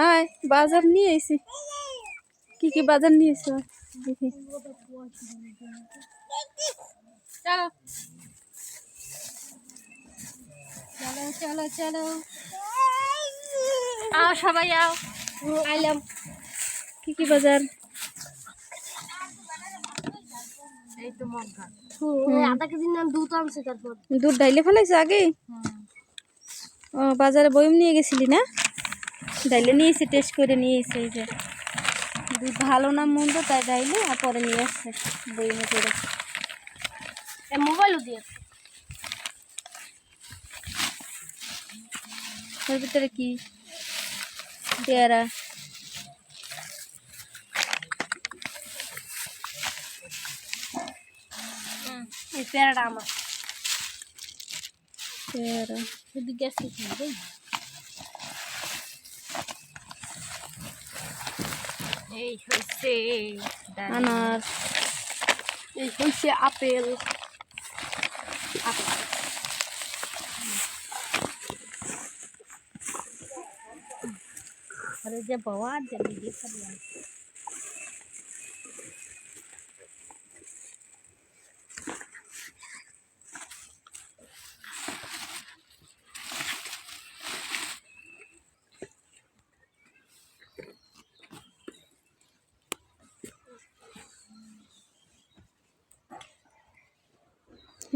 আয় বাজার নিয়ে এসেছি। কি কি বাজার নিয়ে এসো দেখি। চলো চলো চলো চলো আও সবাই আও আইলাম। কি কি বাজার? এই তো মগা আধা কেজি না দুধ আনছে। তারপর দুধ ডাইলে ফেলাইছে আগে? ও বাজারে বয়ম নিয়ে গেছিলি না? ডাইলে নিয়ে এসে টেস্ট করে নিয়ে এসে এই যে দুধ ভালো না মন্দ তাই ডাইলে আর পরে নিয়ে আসছে বয়মে করে। মোবাইলও দিয়ে ওর ভিতরে কি পেয়ারা? এই পেয়ারাটা আমার পেয়ারা এদিকে আসছে এই হচ্ছে আনার, এই হচ্ছে আপেল। আরে যে বাবা জলদি দিয়ে ফেললাম।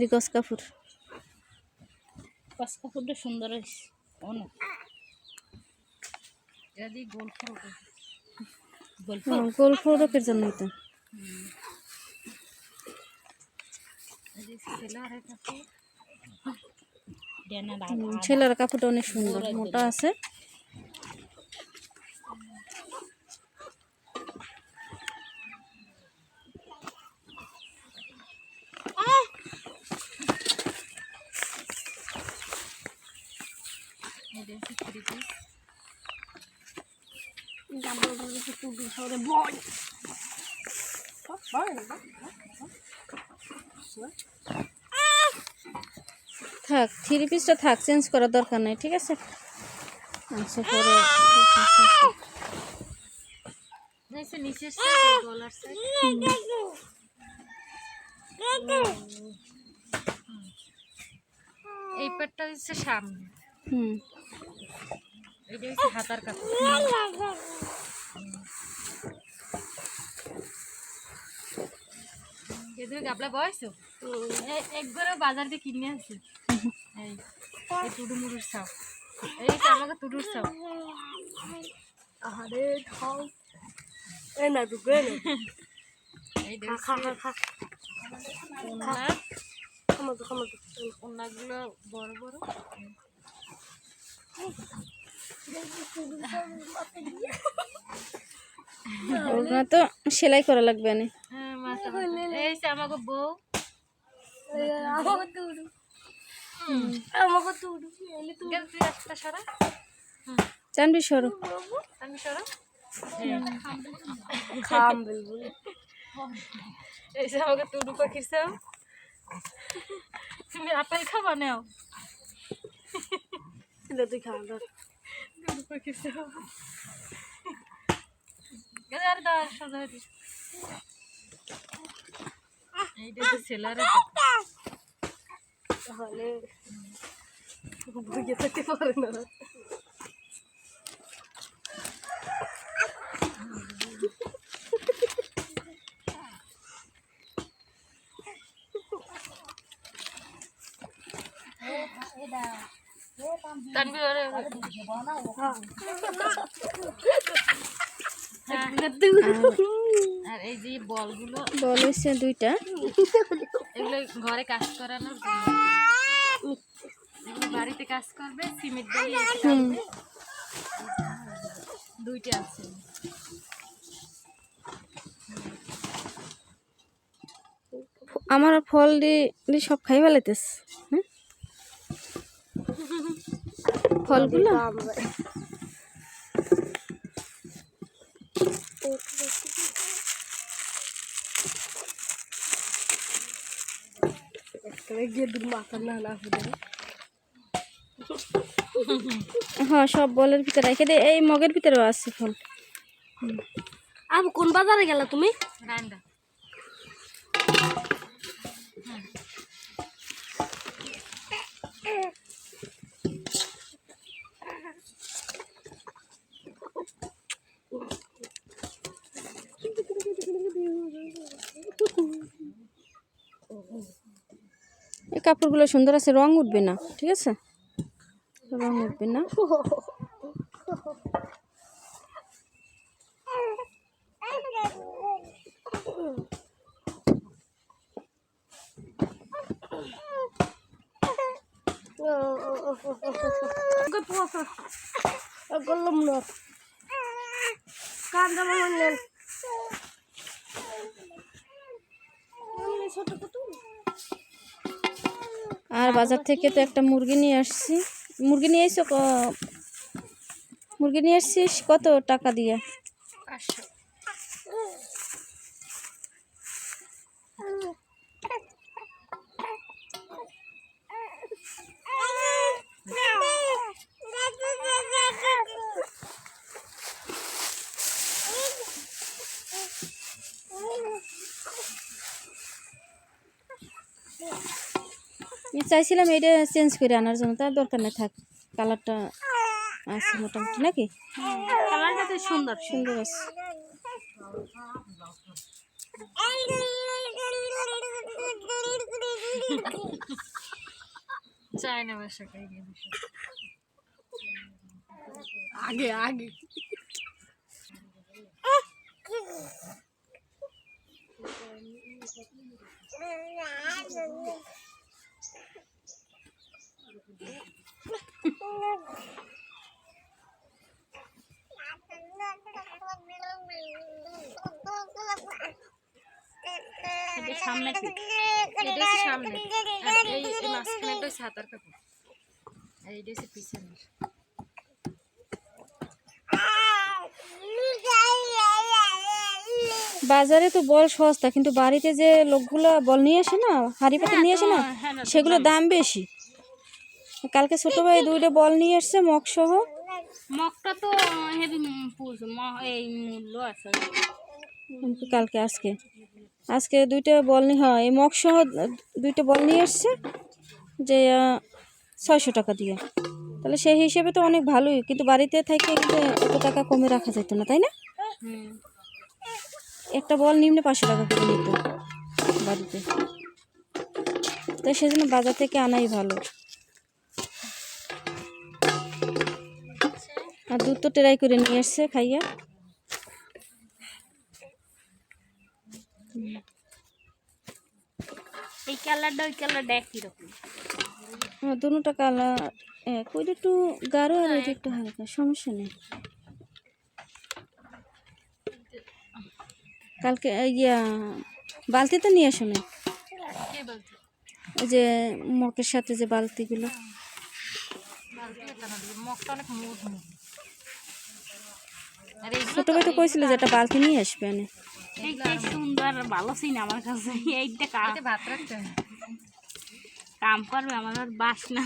রিকস কাপুর। কস কাপড়টা সুন্দর হয়েছে অনেক। যদি গোল গোল ফোরকের জন্যই তো। ছেলের কাপড়টা অনেক সুন্দর, মোটা আছে। থাক, থ্রি পিসটা থাক, চেঞ্জ করার দরকার নাই, ঠিক আছে? আচ্ছা পরে নিচের গলার সাইড এই পেটটা হচ্ছে সামনে। এটা হচ্ছে হাতার কাপড়। এদের গাবলা বয়স একবারও বাজার দিয়ে কিনে আছে। এই টুডু মুড়ুর সাপ, এই আমাকে টুডুর সাপ। আরে খাও এই না ঢুকে এই ওনাগুলো বড় বড়। ওগুলো তো সেলাই করা লাগবে না। এই আমাকে বউ জানবি সরো আমাকে টুডু পাখির চাও। তুমি আপেল খাবা নাও, তুই খাওয়া ধর টুডু পাখির চাও। এইটা তো সেলারে তাহলে বুঝে থাকতে পারে না। আর এই যে বলগুলো বল হচ্ছে দুইটা, এগুলো ঘরে কাজ করানোর জন্য। এগুলো বাড়িতে কাজ করবে, সিমেন্ট দিয়ে দুইটা আছে। আমার ফল দিয়ে সব খাই ফেলাইতেস। হ্যাঁ ফলগুলো গিয়ে মাথা না হ্যাঁ সব বলের ভিতরে রেখে দে, এই মগের ভিতরেও আছে ফল। আবু কোন বাজারে গেলা তুমি? রান্দা এই কাপড়গুলো সুন্দর আছে, রং উঠবে না, ঠিক আছে, রং উঠবে না। গল্লম না কান জামা মানলেন ছোট কত আর বাজার থেকে তো একটা মুরগি নিয়ে আসছি। মুরগি নিয়ে এসো, মুরগি নিয়ে আসছিস কত টাকা দিয়ে? 500। আমি চাইছিলাম এটা চেঞ্জ করে আনার জন্য, তার দরকার নেই, থাক, কালারটা আছে মোটামুটি নাকি, কালারটা তো সুন্দর সুন্দর আছে। চায়না ভাষা কই দিয়ে আগে আগে সামনে কি এটা হচ্ছে সামনে, আর এই মাঝখানে একটা ছাতার কাপড়, আর এইটা হচ্ছে পিছনে। বাজারে তো বল সস্তা, কিন্তু বাড়িতে যে লোকগুলো বল নিয়ে আসে না, হাড়ি পাতিল নিয়ে আসে না, সেগুলোর দাম বেশি। কালকে ছোট ভাই 2টা বল নিয়ে আসছে, মগ সহ। মগটা তো হেভি এই মূল্য আছে কালকে আজকে 2টা বল নিয়ে, হয় এই মগ সহ 2টা বল নিয়ে আসছে, যে 600 টাকা দিয়ে। তাহলে সেই হিসেবে তো অনেক ভালোই, কিন্তু বাড়িতে থেকে কিন্তু এত টাকা কমে রাখা যেত না, তাই না? একটা বল নিম্নে 500 টাকা করে নিত বাড়িতে, তাই সেজন্য বাজার থেকে আনাই ভালো। আর দুধ তো ট্রাই করে নিয়ে আসছে খাইয়া। এই কালারটা ওই কালারটা একই রকম। দুটোটা কালার এক, ওইটা একটু গাঢ় আর ওইটা একটু হালকা, সমস্যা নেই। কালকে বালতিতে নিয়ে আসো না, কে বলছে ওই যে মগের সাথে যে বালতিগুলো। বালতি এটা না, মগটা অনেক মোটা, আর এইগুলো ছোট ভাই তো কইছিল যে একটা বালতি নিয়ে আসবে এনে। এইটাই সুন্দর ভালো সিন আমার কাছে। এইটা এতে ভাত রাখতে হয়। কাম করবে আমার বাসনা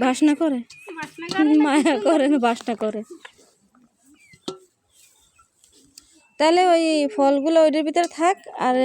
বাসনা করে, বাসনা মায়া করে না, বাসনা করে। তাহলে ওই ফলগুলো ওইটার ভিতরে থাক, আর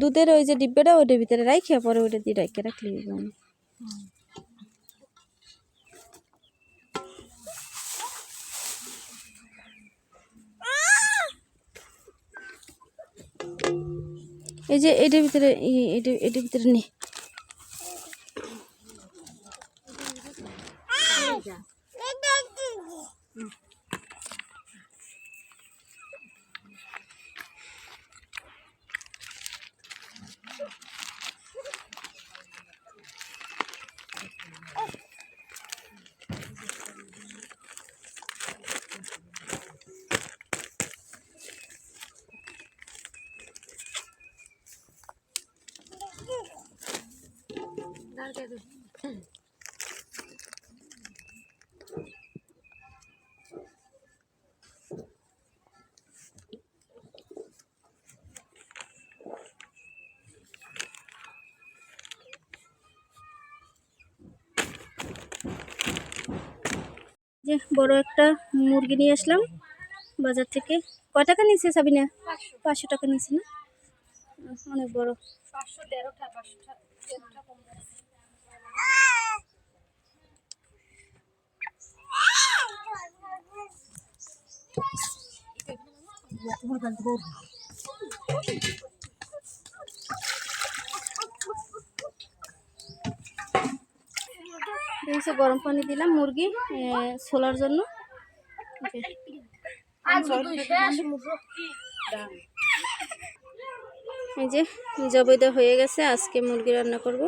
দুধের ওই যে ডিব্বাটা ওইটার ভিতরে রাখে, পরে ওইটা দিয়ে রাখে রাখলে হবে। এই যে এটার ভিতরে এটার ভিতরে নে। যে বড় একটা মুরগি নিয়ে আসলাম বাজার থেকে। কয় টাকা নিয়েছে সাবিনা? 500 টাকা নিয়েছে না? অনেক বড়। 513টা 513টা কম আছে। এই যে গরম পানি দিলাম মুরগি ছোলার জন্য। এই যে জবৈদা হয়ে গেছে, আজকে মুরগি রান্না করব।